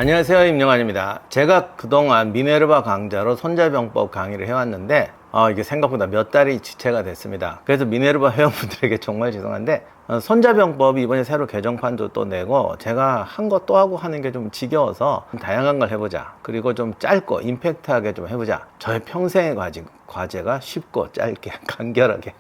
안녕하세요, 임영환입니다. 제가 그동안 미네르바 강좌로 손자병법 강의를 해왔는데 이게 생각보다 몇 달이 지체가 됐습니다. 그래서 미네르바 회원분들에게 정말 죄송한데 손자병법이 이번에 새로 개정판도 또 내고 제가 한 거 또 하고 하는 게 좀 지겨워서 다양한 걸 해보자. 그리고 좀 짧고 임팩트하게 좀 해보자. 저의 평생의 과제가 쉽고 짧게 간결하게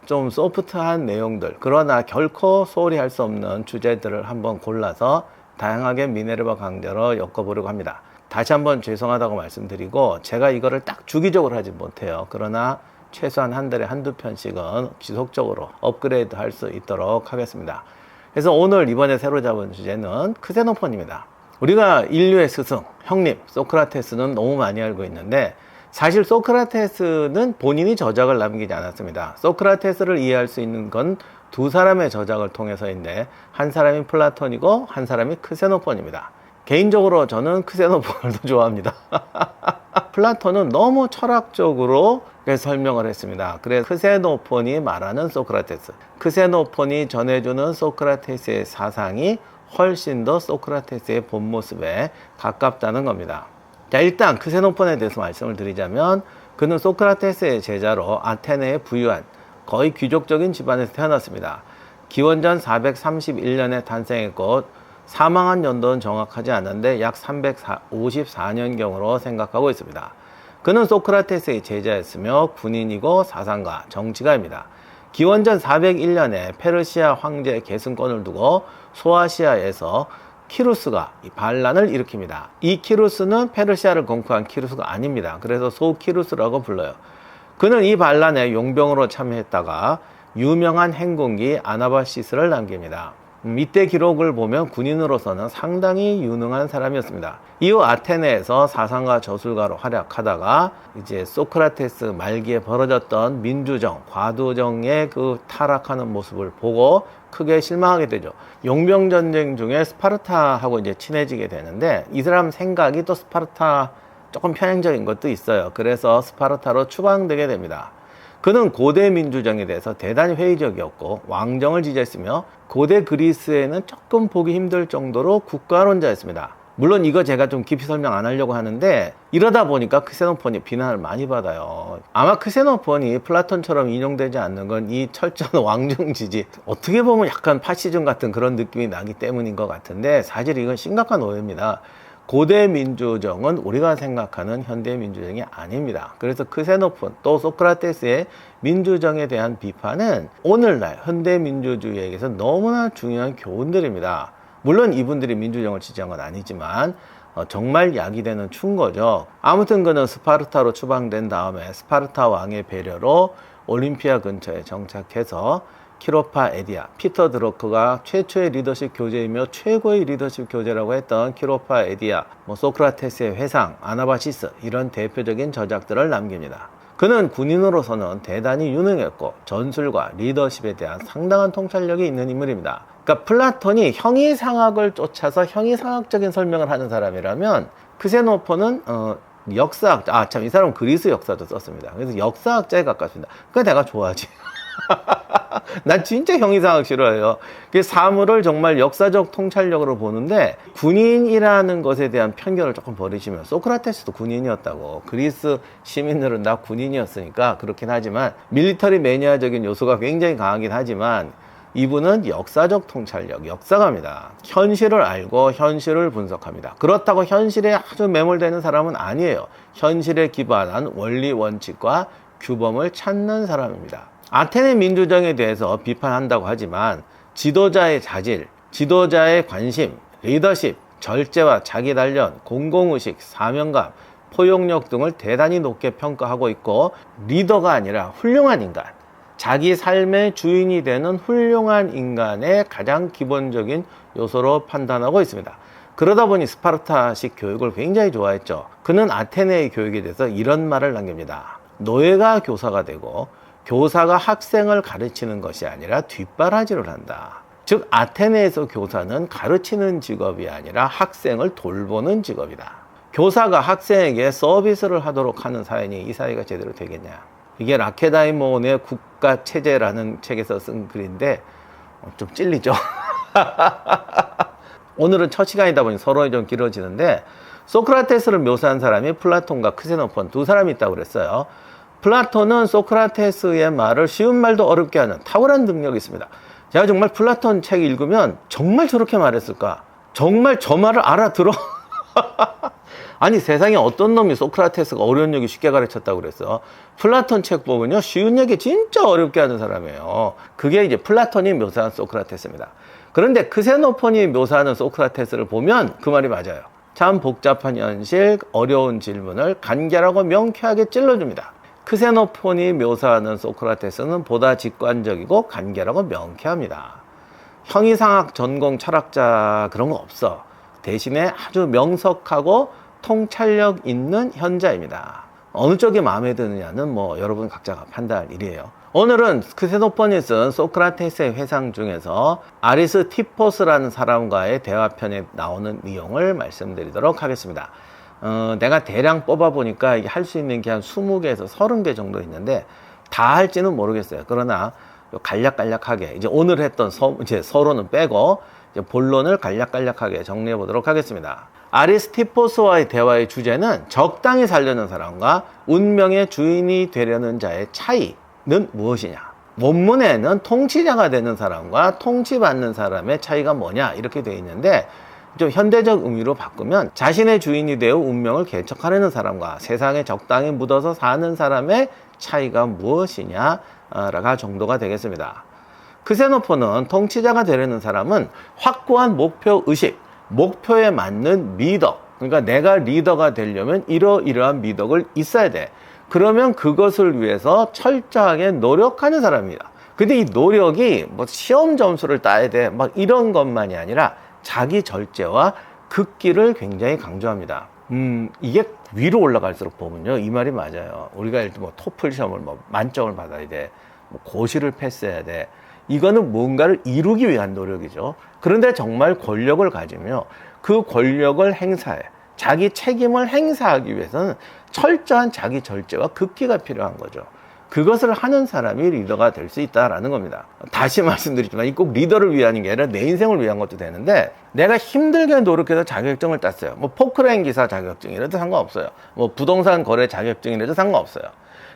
좀 소프트한 내용들, 그러나 결코 소홀히 할 수 없는 주제들을 한번 골라서 다양하게 미네르바 강좌로 엮어보려고 합니다. 다시 한번 죄송하다고 말씀드리고, 제가 이거를 딱 주기적으로 하지 못해요. 그러나 최소한 한 달에 한두 편씩은 지속적으로 업그레이드 할 수 있도록 하겠습니다. 그래서 오늘 이번에 새로 잡은 주제는 크세노폰입니다. 우리가 인류의 스승, 형님 소크라테스는 너무 많이 알고 있는데, 사실 소크라테스는 본인이 저작을 남기지 않았습니다. 소크라테스를 이해할 수 있는 건 두 사람의 저작을 통해서인데, 한 사람이 플라톤이고 한 사람이 크세노폰입니다. 개인적으로 저는 크세노폰을 더 좋아합니다. 플라톤은 너무 철학적으로 설명을 했습니다. 그래서 크세노폰이 말하는 소크라테스, 크세노폰이 전해주는 소크라테스의 사상이 훨씬 더 소크라테스의 본 모습에 가깝다는 겁니다. 자, 일단 크세노폰에 대해서 말씀을 드리자면, 그는 소크라테스의 제자로 아테네에 부유한 거의 귀족적인 집안에서 태어났습니다. 기원전 431년에 탄생했고 사망한 연도는 정확하지 않은데 약 354년경으로 생각하고 있습니다. 그는 소크라테스의 제자였으며 군인이고 사상가, 정치가입니다. 기원전 401년에 페르시아 황제 계승권을 두고 소아시아에서 키루스가 반란을 일으킵니다. 이 키루스는 페르시아를 공포한 키루스가 아닙니다. 그래서 소키루스라고 불러요. 그는 이 반란에 용병으로 참여했다가 유명한 행군기 아나바시스를 남깁니다. 이때 기록을 보면 군인으로서는 상당히 유능한 사람이었습니다. 이후 아테네에서 사상가 저술가로 활약하다가 이제 소크라테스 말기에 벌어졌던 민주정, 과도정의 그 타락하는 모습을 보고 크게 실망하게 되죠. 용병전쟁 중에 스파르타하고 이제 친해지게 되는데, 이 사람 생각이 또 스파르타 조금 편향적인 것도 있어요. 그래서 스파르타로 추방되게 됩니다. 그는 고대 민주정에 대해서 대단히 회의적이었고 왕정을 지지했으며 고대 그리스에는 조금 보기 힘들 정도로 국가론자였습니다. 물론 이거 제가 좀 깊이 설명 안 하려고 하는데, 이러다 보니까 크세노폰이 비난을 많이 받아요. 아마 크세노폰이 플라톤처럼 인용되지 않는 건 이 철저한 왕정 지지, 어떻게 보면 약간 파시즘 같은 그런 느낌이 나기 때문인 것 같은데, 사실 이건 심각한 오해입니다. 고대 민주정은 우리가 생각하는 현대 민주정이 아닙니다. 그래서 크세노폰 또 소크라테스의 민주정에 대한 비판은 오늘날 현대 민주주의에게서 너무나 중요한 교훈들입니다. 물론 이분들이 민주정을 지지한 건 아니지만 정말 약이 되는 충고죠. 아무튼 그는 스파르타로 추방된 다음에 스파르타 왕의 배려로 올림피아 근처에 정착해서 키로파 에디아, 피터 드러크가 최초의 리더십 교재이며 최고의 리더십 교재라고 했던 키로파 에디아, 소크라테스의 회상, 아나바시스, 이런 대표적인 저작들을 남깁니다. 그는 군인으로서는 대단히 유능했고 전술과 리더십에 대한 상당한 통찰력이 있는 인물입니다. 그러니까 플라톤이 형이상학을 쫓아서 형이상학적인 설명을 하는 사람이라면, 크세노폰은 역사학자, 이 사람은 그리스 역사도 썼습니다. 그래서 역사학자에 가깝습니다. 그러니까 내가 좋아하지. 난 진짜 형이상학 싫어해요. 사물을 정말 역사적 통찰력으로 보는데, 군인이라는 것에 대한 편견을 조금 버리시면, 소크라테스도 군인이었다고, 그리스 시민들은 다 군인이었으니까 그렇긴 하지만, 밀리터리 매니아적인 요소가 굉장히 강하긴 하지만 이분은 역사적 통찰력, 역사가입니다. 현실을 알고 현실을 분석합니다. 그렇다고 현실에 아주 매몰되는 사람은 아니에요. 현실에 기반한 원리 원칙과 규범을 찾는 사람입니다. 아테네 민주정에 대해서 비판한다고 하지만 지도자의 자질, 지도자의 관심, 리더십, 절제와 자기 단련, 공공의식, 사명감, 포용력 등을 대단히 높게 평가하고 있고, 리더가 아니라 훌륭한 인간, 자기 삶의 주인이 되는 훌륭한 인간의 가장 기본적인 요소로 판단하고 있습니다. 그러다 보니 스파르타식 교육을 굉장히 좋아했죠. 그는 아테네의 교육에 대해서 이런 말을 남깁니다. 노예가 교사가 되고 교사가 학생을 가르치는 것이 아니라 뒷바라지를 한다. 즉 아테네에서 교사는 가르치는 직업이 아니라 학생을 돌보는 직업이다. 교사가 학생에게 서비스를 하도록 하는 사회니 이 사회가 제대로 되겠냐. 이게 라케다이몬의 국가체제라는 책에서 쓴 글인데 좀 찔리죠. 오늘은 첫 시간이다 보니 서론이 좀 길어지는데, 소크라테스를 묘사한 사람이 플라톤과 크세노폰 두 사람이 있다고 그랬어요. 플라톤은 소크라테스의 말을 쉬운 말도 어렵게 하는 탁월한 능력이 있습니다. 제가 정말 플라톤 책 읽으면 정말 저렇게 말했을까? 정말 저 말을 알아들어? 아니, 세상에 어떤 놈이 소크라테스가 어려운 얘기 쉽게 가르쳤다고 그랬어. 플라톤 책 보면요, 쉬운 얘기 진짜 어렵게 하는 사람이에요. 그게 이제 플라톤이 묘사한 소크라테스입니다. 그런데 크세노폰이 묘사하는 소크라테스를 보면 그 말이 맞아요. 참 복잡한 현실, 어려운 질문을 간결하고 명쾌하게 찔러줍니다. 크세노폰이 묘사하는 소크라테스는 보다 직관적이고 간결하고 명쾌합니다. 형이상학 전공 철학자 그런 거 없어. 대신에 아주 명석하고 통찰력 있는 현자입니다. 어느 쪽이 마음에 드느냐는 뭐 여러분 각자가 판단할 일이에요. 오늘은 크세노폰이 쓴 소크라테스의 회상 중에서 아리스티포스라는 사람과의 대화편에 나오는 내용을 말씀드리도록 하겠습니다. 내가 대량 뽑아보니까 할 수 있는 게 한 20개에서 30개 정도 있는데 다 할지는 모르겠어요. 그러나 간략간략하게 이제 오늘 했던 이제 서론은 빼고 이제 본론을 간략간략하게 정리해 보도록 하겠습니다. 아리스티포스와의 대화의 주제는 적당히 살려는 사람과 운명의 주인이 되려는 자의 차이는 무엇이냐. 원문에는 통치자가 되는 사람과 통치받는 사람의 차이가 뭐냐 이렇게 되어 있는데, 좀 현대적 의미로 바꾸면 자신의 주인이 되어 운명을 개척하려는 사람과 세상에 적당히 묻어서 사는 사람의 차이가 무엇이냐가 정도가 되겠습니다. 크세노폰은 통치자가 되려는 사람은 확고한 목표의식, 목표에 맞는 미덕, 그러니까 내가 리더가 되려면 이러이러한 미덕을 있어야 돼. 그러면 그것을 위해서 철저하게 노력하는 사람입니다. 근데 이 노력이 뭐 시험 점수를 따야 돼 막 이런 것만이 아니라 자기 절제와 극기를 굉장히 강조합니다. 이게 위로 올라갈수록 보면요, 이 말이 맞아요. 우리가 예를 들어 뭐 토플 시험을 뭐 만점을 받아야 돼, 뭐 고시를 패스해야 돼. 이거는 뭔가를 이루기 위한 노력이죠. 그런데 정말 권력을 가지며 그 권력을 행사해, 자기 책임을 행사하기 위해서는 철저한 자기 절제와 극기가 필요한 거죠. 그것을 하는 사람이 리더가 될 수 있다라는 겁니다. 다시 말씀드리지만 이 꼭 리더를 위한 게 아니라 내 인생을 위한 것도 되는데, 내가 힘들게 노력해서 자격증을 땄어요. 뭐 포크레인 기사 자격증이라도 상관없어요. 뭐 부동산 거래 자격증이라도 상관없어요.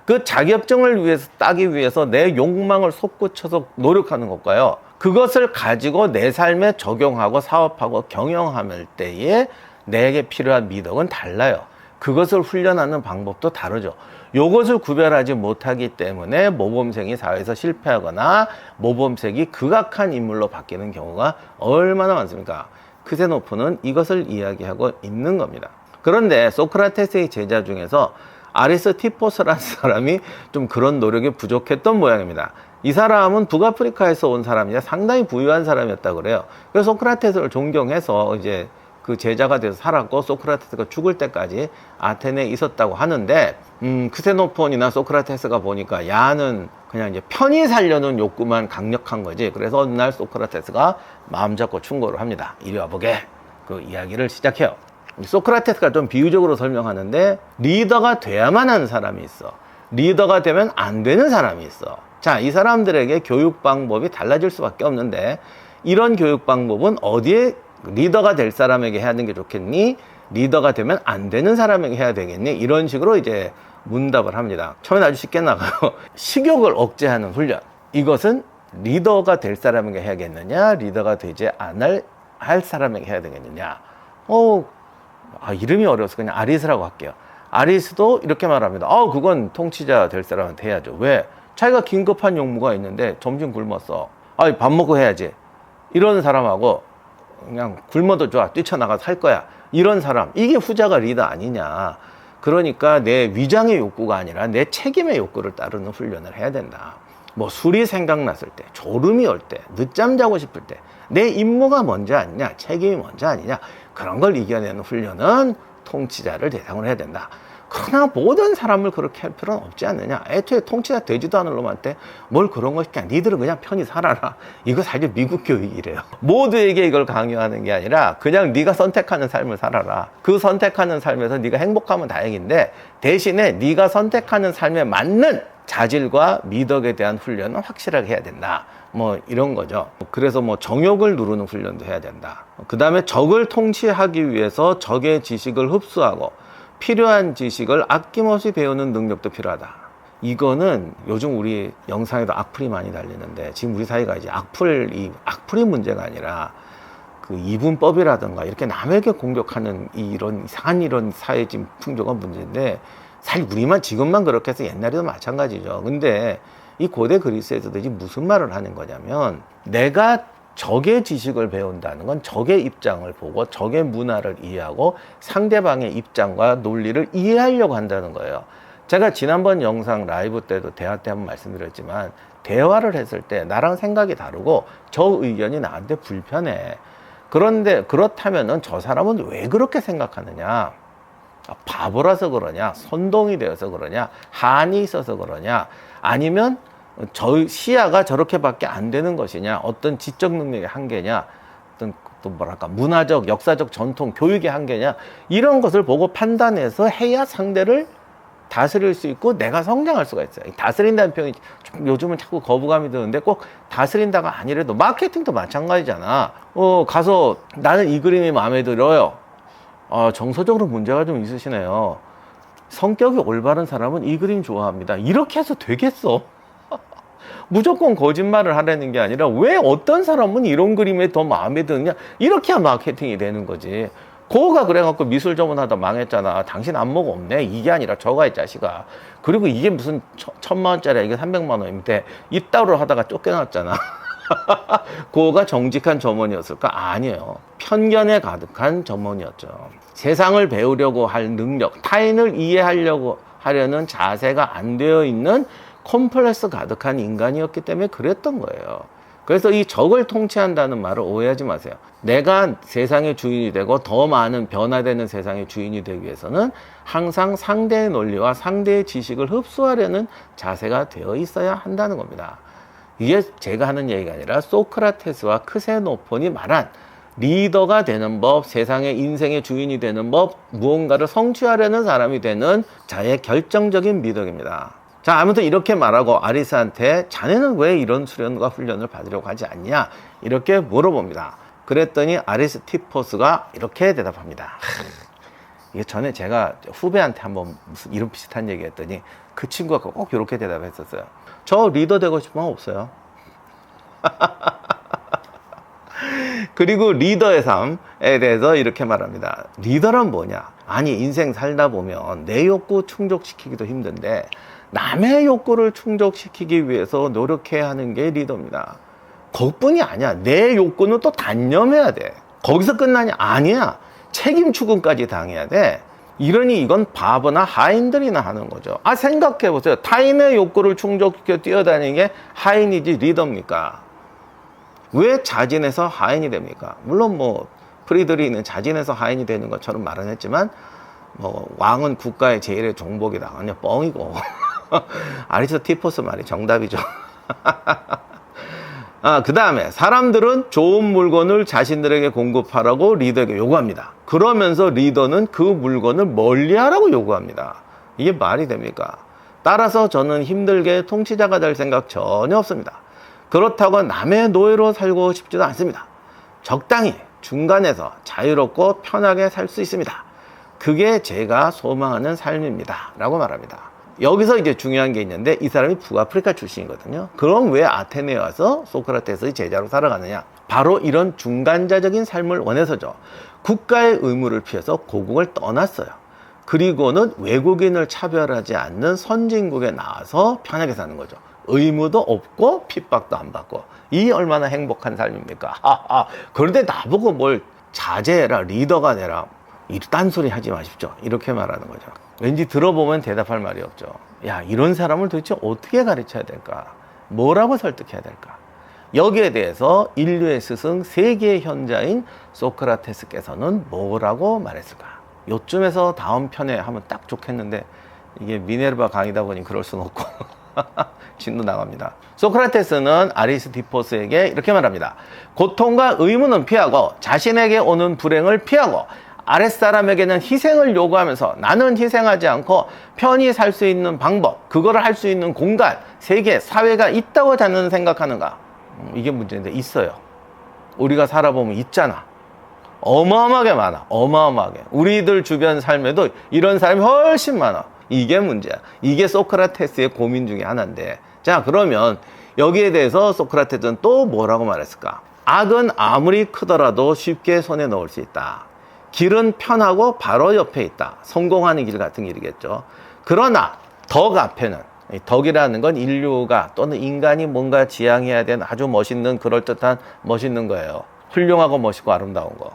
그 자격증을 위해서 따기 위해서 내 욕망을 솟구쳐서 노력하는 것과요, 그것을 가지고 내 삶에 적용하고 사업하고 경영할 때에 내게 필요한 미덕은 달라요. 그것을 훈련하는 방법도 다르죠. 이것을 구별하지 못하기 때문에 모범생이 사회에서 실패하거나 모범생이 극악한 인물로 바뀌는 경우가 얼마나 많습니까? 크세노폰은 이것을 이야기하고 있는 겁니다. 그런데 소크라테스의 제자 중에서 아리스티포스라는 사람이 좀 그런 노력이 부족했던 모양입니다. 이 사람은 북아프리카에서 온 사람이자 상당히 부유한 사람이었다고 그래요. 그래서 소크라테스를 존경해서 이제 그 제자가 돼서 살았고, 소크라테스가 죽을 때까지 아테네에 있었다고 하는데, 크세노폰이나 소크라테스가 보니까 야는 그냥 이제 편히 살려는 욕구만 강력한 거지. 그래서 어느 날 소크라테스가 마음 잡고 충고를 합니다. 이리 와보게. 그 이야기를 시작해요. 소크라테스가 좀 비유적으로 설명하는데, 리더가 돼야만 하는 사람이 있어. 리더가 되면 안 되는 사람이 있어. 자, 이 사람들에게 교육 방법이 달라질 수밖에 없는데, 이런 교육 방법은 어디에 리더가 될 사람에게 해야 하는 게 좋겠니? 리더가 되면 안 되는 사람에게 해야 되겠니? 이런 식으로 이제 문답을 합니다. 처음에 아주 쉽게 나가요. 식욕을 억제하는 훈련. 이것은 리더가 될 사람에게 해야겠느냐? 리더가 되지 않을 할 사람에게 해야 되겠느냐? 이름이 어려워서 그냥 아리스라고 할게요. 아리스도 이렇게 말합니다. 그건 통치자 될 사람한테 해야죠. 왜? 자기가 긴급한 용무가 있는데 점심 굶었어. 밥 먹고 해야지. 이런 사람하고 그냥 굶어도 좋아, 뛰쳐나가서 할 거야, 이런 사람, 이게 후자가 리더 아니냐. 그러니까 내 위장의 욕구가 아니라 내 책임의 욕구를 따르는 훈련을 해야 된다. 뭐 술이 생각났을 때, 졸음이 올 때, 늦잠 자고 싶을 때 내 임무가 먼저 아니냐, 책임이 먼저 아니냐, 그런 걸 이겨내는 훈련은 통치자를 대상으로 해야 된다. 그러나 모든 사람을 그렇게 할 필요는 없지 않느냐. 애초에 통치자 되지도 않을 놈한테 뭘 그런 거 시켜. 니들은 그냥 편히 살아라. 이거 사실 미국 교육이래요. 모두에게 이걸 강요하는 게 아니라 그냥 네가 선택하는 삶을 살아라. 그 선택하는 삶에서 네가 행복하면 다행인데, 대신에 네가 선택하는 삶에 맞는 자질과 미덕에 대한 훈련은 확실하게 해야 된다. 뭐 이런 거죠. 그래서 뭐 정욕을 누르는 훈련도 해야 된다. 그 다음에 적을 통치하기 위해서 적의 지식을 흡수하고 필요한 지식을 아낌없이 배우는 능력도 필요하다. 이거는 요즘 우리 영상에도 악플이 많이 달리는데, 지금 우리 사회가 이제 악플이 문제가 아니라 그 이분법이라든가 이렇게 남에게 공격하는 이런 이상한 이런 사회 지금 풍조가 문제인데, 사실 우리만 지금만 그렇게 해서 옛날에도 마찬가지죠. 근데 이 고대 그리스에서도 이제 무슨 말을 하는 거냐면, 내가 적의 지식을 배운다는 건 적의 입장을 보고 적의 문화를 이해하고 상대방의 입장과 논리를 이해하려고 한다는 거예요. 제가 지난번 영상 라이브 때도 대화 때 한번 말씀드렸지만, 대화를 했을 때 나랑 생각이 다르고 저 의견이 나한테 불편해. 그런데 그렇다면은 저 사람은 왜 그렇게 생각하느냐? 바보라서 그러냐? 선동이 되어서 그러냐? 한이 있어서 그러냐? 아니면 저 시야가 저렇게밖에 안 되는 것이냐? 어떤 지적 능력의 한계냐? 어떤 또 뭐랄까 문화적, 역사적 전통, 교육의 한계냐? 이런 것을 보고 판단해서 해야 상대를 다스릴 수 있고 내가 성장할 수가 있어요. 다스린다는 표현이 요즘은 자꾸 거부감이 드는데, 꼭 다스린다가 아니래도 마케팅도 마찬가지잖아. 가서 나는 이 그림이 마음에 들어요. 정서적으로 문제가 좀 있으시네요. 성격이 올바른 사람은 이 그림 좋아합니다. 이렇게 해서 되겠어? 무조건 거짓말을 하라는 게 아니라, 왜 어떤 사람은 이런 그림에 더 마음에 드느냐? 이렇게 해야 마케팅이 되는 거지. 고가 그래갖고 미술 전문하다 망했잖아. 당신 안목 없네. 이게 아니라 저가 이 자식아. 그리고 이게 무슨 1,000만 원짜리야. 이게 300만 원인데 이따로 하다가 쫓겨났잖아. 고가 정직한 점원이었을까? 아니에요. 편견에 가득한 점원이었죠. 세상을 배우려고 할 능력, 타인을 이해하려고 하려는 자세가 안 되어 있는 콤플렉스 가득한 인간이었기 때문에 그랬던 거예요. 그래서 이 적을 통치한다는 말을 오해하지 마세요. 내가 세상의 주인이 되고 더 많은 변화되는 세상의 주인이 되기 위해서는 항상 상대의 논리와 상대의 지식을 흡수하려는 자세가 되어 있어야 한다는 겁니다. 이게 제가 하는 얘기가 아니라 소크라테스와 크세노폰이 말한 리더가 되는 법, 세상의 인생의 주인이 되는 법, 무언가를 성취하려는 사람이 되는 자의 결정적인 미덕입니다. 자, 아무튼 이렇게 말하고 아리스한테 자네는 왜 이런 수련과 훈련을 받으려고 하지 않냐? 이렇게 물어봅니다. 그랬더니 아리스티포스가 이렇게 대답합니다. 이게 전에 제가 후배한테 한번 무슨 이런 비슷한 얘기 했더니 그 친구가 꼭 이렇게 대답했었어요. 저 리더 되고 싶으면 없어요. 그리고 리더의 삶에 대해서 이렇게 말합니다. 리더란 뭐냐? 아니, 인생 살다 보면 내 욕구 충족시키기도 힘든데 남의 욕구를 충족시키기 위해서 노력해야 하는 게 리더입니다. 그것뿐이 아니야. 내 욕구는 또 단념해야 돼. 거기서 끝나냐? 아니야. 책임 추궁까지 당해야 돼. 이러니 이건 바보나 하인들이나 하는 거죠. 생각해보세요. 타인의 욕구를 충족시켜 뛰어다니는 게 하인이지 리더입니까? 왜 자진해서 하인이 됩니까? 물론 뭐 프리드리히는 자진해서 하인이 되는 것처럼 말은 했지만, 뭐 왕은 국가의 제일의 종복이다. 그냥 뻥이고. 아리스토티포스 말이 정답이죠. 그 다음에 사람들은 좋은 물건을 자신들에게 공급하라고 리더에게 요구합니다. 그러면서 리더는 그 물건을 멀리하라고 요구합니다. 이게 말이 됩니까? 따라서 저는 힘들게 통치자가 될 생각 전혀 없습니다. 그렇다고 남의 노예로 살고 싶지도 않습니다. 적당히 중간에서 자유롭고 편하게 살 수 있습니다. 그게 제가 소망하는 삶입니다. 라고 말합니다. 여기서 이제 중요한 게 있는데, 이 사람이 북아프리카 출신이거든요. 그럼 왜 아테네에 와서 소크라테스의 제자로 살아가느냐? 바로 이런 중간자적인 삶을 원해서죠. 국가의 의무를 피해서 고국을 떠났어요. 그리고는 외국인을 차별하지 않는 선진국에 나와서 편하게 사는 거죠. 의무도 없고 핍박도 안 받고. 이 얼마나 행복한 삶입니까? 그런데 나보고 뭘 자제해라, 리더가 되라, 이 딴소리 하지 마십시오. 이렇게 말하는 거죠. 왠지 들어보면 대답할 말이 없죠. 야, 이런 사람을 도대체 어떻게 가르쳐야 될까? 뭐라고 설득해야 될까? 여기에 대해서 인류의 스승, 세계의 현자인 소크라테스께서는 뭐라고 말했을까? 요쯤에서 다음 편에 하면 딱 좋겠는데, 이게 미네르바 강의다 보니 그럴 순 없고 진도 나갑니다. 소크라테스는 아리스티포스에게 이렇게 말합니다. 고통과 의무는 피하고 자신에게 오는 불행을 피하고 아랫사람에게는 희생을 요구하면서 나는 희생하지 않고 편히 살 수 있는 방법, 그거를 할 수 있는 공간, 세계, 사회가 있다고 자네는 생각하는가? 이게 문제인데 있어요. 우리가 살아보면 있잖아. 어마어마하게 많아. 어마어마하게. 우리들 주변 삶에도 이런 사람이 훨씬 많아. 이게 문제야. 이게 소크라테스의 고민 중에 하나인데, 자, 그러면 여기에 대해서 소크라테스는 또 뭐라고 말했을까? 악은 아무리 크더라도 쉽게 손에 넣을 수 있다. 길은 편하고 바로 옆에 있다. 성공하는 길 같은 길이겠죠. 그러나 덕 앞에는, 덕이라는 건 인류가 또는 인간이 뭔가 지향해야 되는 아주 멋있는, 그럴듯한 멋있는 거예요. 훌륭하고 멋있고 아름다운 거.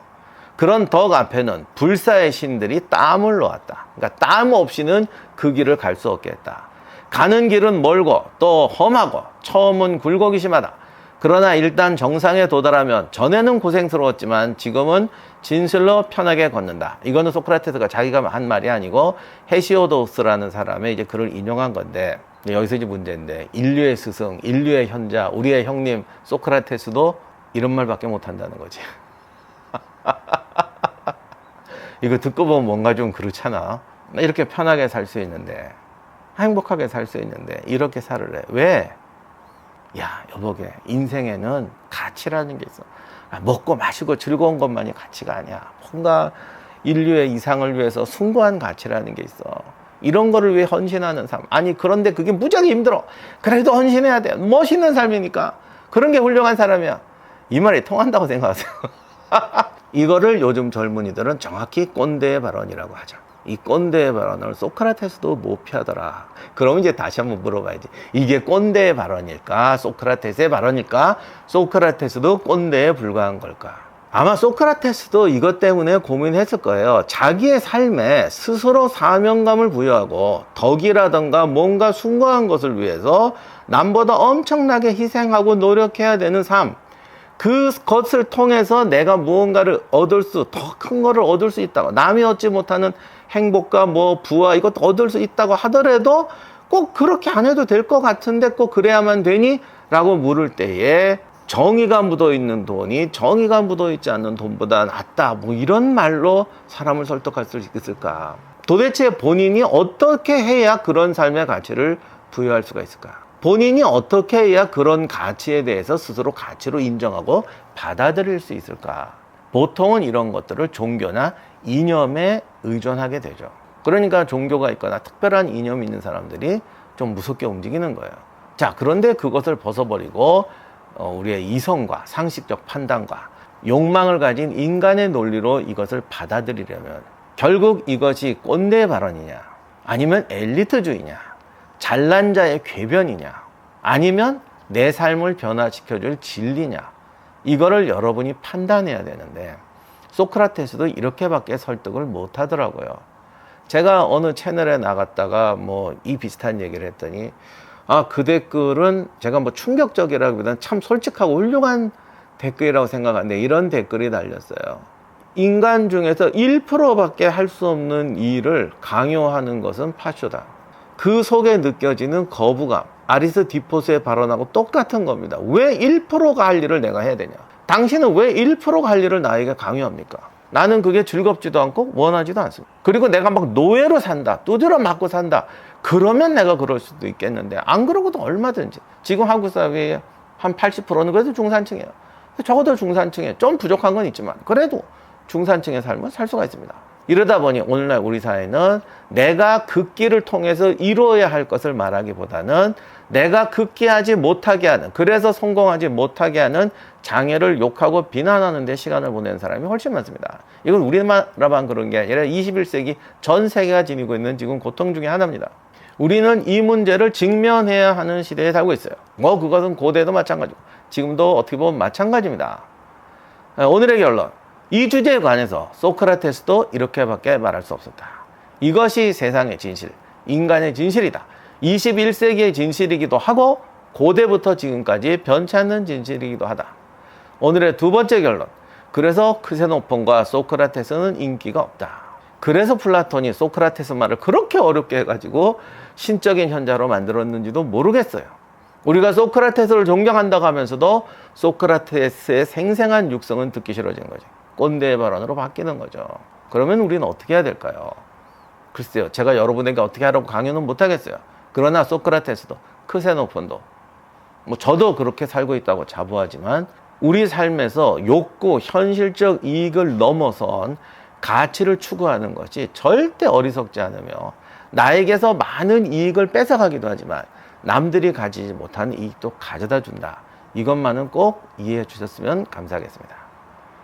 그런 덕 앞에는 불사의 신들이 땀을 놓았다. 그러니까 땀 없이는 그 길을 갈 수 없겠다. 가는 길은 멀고 또 험하고 처음은 굴곡이 심하다. 그러나 일단 정상에 도달하면 전에는 고생스러웠지만 지금은 진실로 편하게 걷는다. 이거는 소크라테스가 자기가 한 말이 아니고 헤시오도스라는 사람의 이제 글을 인용한 건데, 여기서 이제 문제인데, 인류의 스승, 인류의 현자, 우리의 형님 소크라테스도 이런 말밖에 못 한다는 거지. 이거 듣고 보면 뭔가 좀 그렇잖아. 이렇게 편하게 살 수 있는데, 행복하게 살 수 있는데 이렇게 살으래. 왜? 야, 여보게, 인생에는 가치라는 게 있어. 먹고 마시고 즐거운 것만이 가치가 아니야. 뭔가 인류의 이상을 위해서 숭고한 가치라는 게 있어. 이런 거를 위해 헌신하는 삶. 아니, 그런데 그게 무지하게 힘들어. 그래도 헌신해야 돼. 멋있는 삶이니까. 그런 게 훌륭한 사람이야. 이 말이 통한다고 생각하세요? 이거를 요즘 젊은이들은 정확히 꼰대의 발언이라고 하죠. 이 꼰대의 발언을 소크라테스도 못 피하더라. 그럼 이제 다시 한번 물어봐야지. 이게 꼰대의 발언일까? 소크라테스의 발언일까? 소크라테스도 꼰대에 불과한 걸까? 아마 소크라테스도 이것 때문에 고민했을 거예요. 자기의 삶에 스스로 사명감을 부여하고 덕이라던가 뭔가 숭고한 것을 위해서 남보다 엄청나게 희생하고 노력해야 되는 삶. 그것을 통해서 내가 무언가를 더 큰 거를 얻을 수 있다고, 남이 얻지 못하는 행복과 뭐 부와 이것도 얻을 수 있다고 하더라도 꼭 그렇게 안 해도 될 것 같은데 꼭 그래야만 되니? 라고 물을 때에 정의가 묻어있는 돈이 정의가 묻어있지 않는 돈보다 낫다, 뭐 이런 말로 사람을 설득할 수 있을까? 도대체 본인이 어떻게 해야 그런 삶의 가치를 부여할 수가 있을까? 본인이 어떻게 해야 그런 가치에 대해서 스스로 가치로 인정하고 받아들일 수 있을까? 보통은 이런 것들을 종교나 이념에 의존하게 되죠. 그러니까 종교가 있거나 특별한 이념이 있는 사람들이 좀 무섭게 움직이는 거예요. 자, 그런데 그것을 벗어버리고 우리의 이성과 상식적 판단과 욕망을 가진 인간의 논리로 이것을 받아들이려면 결국 이것이 꼰대의 발언이냐, 아니면 엘리트주의냐, 잘난 자의 궤변이냐, 아니면 내 삶을 변화시켜줄 진리냐, 이거를 여러분이 판단해야 되는데 소크라테스도 이렇게밖에 설득을 못 하더라고요. 제가 어느 채널에 나갔다가 뭐 이 비슷한 얘기를 했더니, 그 댓글은 제가 뭐 충격적이라기보다는 참 솔직하고 훌륭한 댓글이라고 생각하는데 이런 댓글이 달렸어요. 인간 중에서 1%밖에 할 수 없는 일을 강요하는 것은 파쇼다. 그 속에 느껴지는 거부감, 아리스토텔레스의 발언하고 똑같은 겁니다. 왜 1%가 할 일을 내가 해야 되냐? 당신은 왜 1%가 할 일을 나에게 강요합니까? 나는 그게 즐겁지도 않고 원하지도 않습니다. 그리고 내가 막 노예로 산다, 두드려 맞고 산다, 그러면 내가 그럴 수도 있겠는데, 안 그러고도 얼마든지. 지금 한국 사회의 한 80%는 그래도 중산층이에요. 적어도 중산층에 좀 부족한 건 있지만 그래도 중산층의 삶을 살 수가 있습니다. 이러다 보니 오늘날 우리 사회는 내가 그 길을 통해서 이루어야 할 것을 말하기보다는 내가 극기하지 못하게 하는, 그래서 성공하지 못하게 하는 장애를 욕하고 비난하는 데 시간을 보내는 사람이 훨씬 많습니다. 이건 우리나라만 그런 게 아니라 21세기 전 세계가 지니고 있는 지금 고통 중에 하나입니다. 우리는 이 문제를 직면해야 하는 시대에 살고 있어요. 그것은 고대도 마찬가지고 지금도 어떻게 보면 마찬가지입니다. 오늘의 결론, 이 주제에 관해서 소크라테스도 이렇게밖에 말할 수 없었다. 이것이 세상의 진실, 인간의 진실이다. 21세기의 진실이기도 하고 고대부터 지금까지 변치 않는 진실이기도 하다. 오늘의 두 번째 결론, 그래서 크세노폰과 소크라테스는 인기가 없다. 그래서 플라톤이 소크라테스 말을 그렇게 어렵게 해가지고 신적인 현자로 만들었는지도 모르겠어요. 우리가 소크라테스를 존경한다고 하면서도 소크라테스의 생생한 육성은 듣기 싫어지는 거죠. 꼰대의 발언으로 바뀌는 거죠. 그러면 우리는 어떻게 해야 될까요? 글쎄요, 제가 여러분에게 어떻게 하라고 강요는 못하겠어요. 그러나 소크라테스도 크세노폰도 뭐 저도 그렇게 살고 있다고 자부하지만 우리 삶에서 욕구, 현실적 이익을 넘어선 가치를 추구하는 것이 절대 어리석지 않으며 나에게서 많은 이익을 뺏어가기도 하지만 남들이 가지지 못하는 이익도 가져다 준다. 이것만은 꼭 이해해 주셨으면 감사하겠습니다.